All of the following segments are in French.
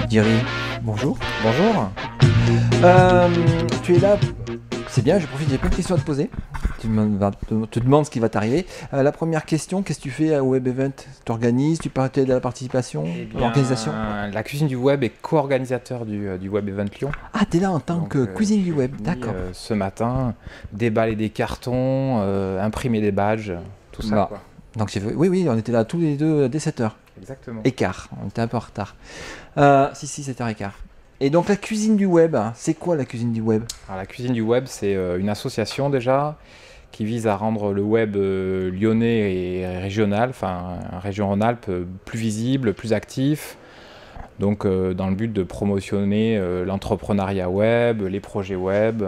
Jerry, bonjour. Bonjour. Tu es là, c'est bien, je profite, j'ai plein de questions à te poser. Tu te demandes ce qui va t'arriver. La première question, qu'est-ce que tu fais à Web Event? Tu organises, tu participes de la participation, l'organisation? La cuisine du web est co-organisateur du Web Event Lyon. Ah, tu es là en tant que cuisine du web, d'accord. Ce matin, déballer des cartons, imprimer des badges, tout ça. Bah, Quoi. Donc oui, on était là tous les deux dès 7h. Exactement. Écart, on était un peu en retard. Si, 7h15. Et donc la cuisine du web, c'est quoi la cuisine du web? Alors, la cuisine du web, c'est une association déjà qui vise à rendre le web lyonnais et régional, enfin région Rhône-Alpes, plus visible, plus actif. Donc dans le but de promotionner l'entrepreneuriat web, les projets web,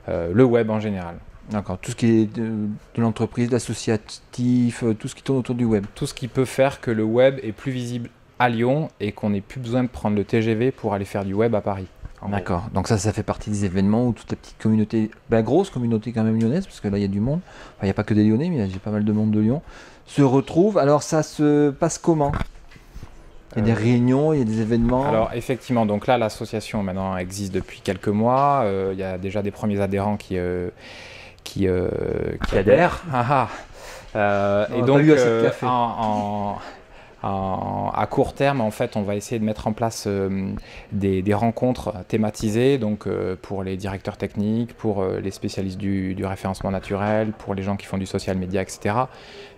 le web en général. D'accord, tout ce qui est de l'entreprise, l'associatif, tout ce qui tourne autour du web. Tout ce qui peut faire que le web est plus visible à Lyon et qu'on n'ait plus besoin de prendre le TGV pour aller faire du web à Paris. D'accord, donc ça fait partie des événements où toute la petite communauté, grosse communauté quand même lyonnaise, parce que là il y a du monde, enfin il n'y a pas que des Lyonnais, mais j'ai pas mal de monde de Lyon, se retrouve. Alors ça se passe comment? Il y a des réunions, il y a des événements. Alors effectivement, donc là l'association maintenant existe depuis quelques mois, il y a déjà des premiers adhérents qui adhèrent. Et donc à court terme, en fait, on va essayer de mettre en place des rencontres thématisées, donc pour les directeurs techniques, pour les spécialistes du référencement naturel, pour les gens qui font du social media, etc.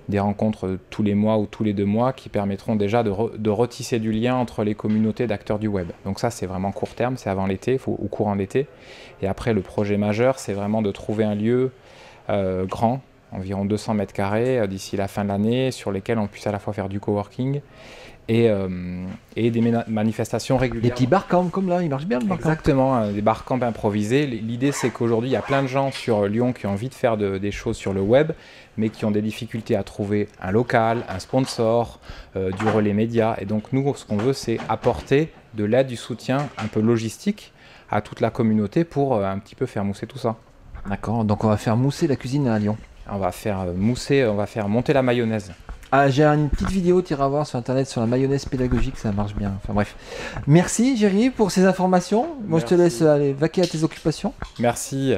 Des rencontres tous les mois ou tous les 2 mois qui permettront déjà de retisser du lien entre les communautés d'acteurs du web. Donc ça, c'est vraiment court terme, c'est avant l'été, ou courant d'été. Et après, le projet majeur, c'est vraiment de trouver un lieu grand, environ 200 mètres carrés d'ici la fin de l'année, sur lesquels on puisse à la fois faire du coworking et des manifestations régulières. Des petits barcamps comme là, ils marchent bien le barcamp. Exactement, des barcamps improvisés. L'idée c'est qu'aujourd'hui il y a plein de gens sur Lyon qui ont envie de faire des choses sur le web, mais qui ont des difficultés à trouver un local, un sponsor, du relais média. Et donc nous, ce qu'on veut, c'est apporter de l'aide, du soutien un peu logistique à toute la communauté pour un petit peu faire mousser tout ça. D'accord, donc on va faire mousser la cuisine à Lyon. On va faire mousser, on va faire monter la mayonnaise. Ah, j'ai une petite vidéo, tu iras voir sur internet sur la mayonnaise pédagogique, ça marche bien. Enfin bref. Merci Jerry pour ces informations. Moi je te laisse aller vaquer à tes occupations. Merci.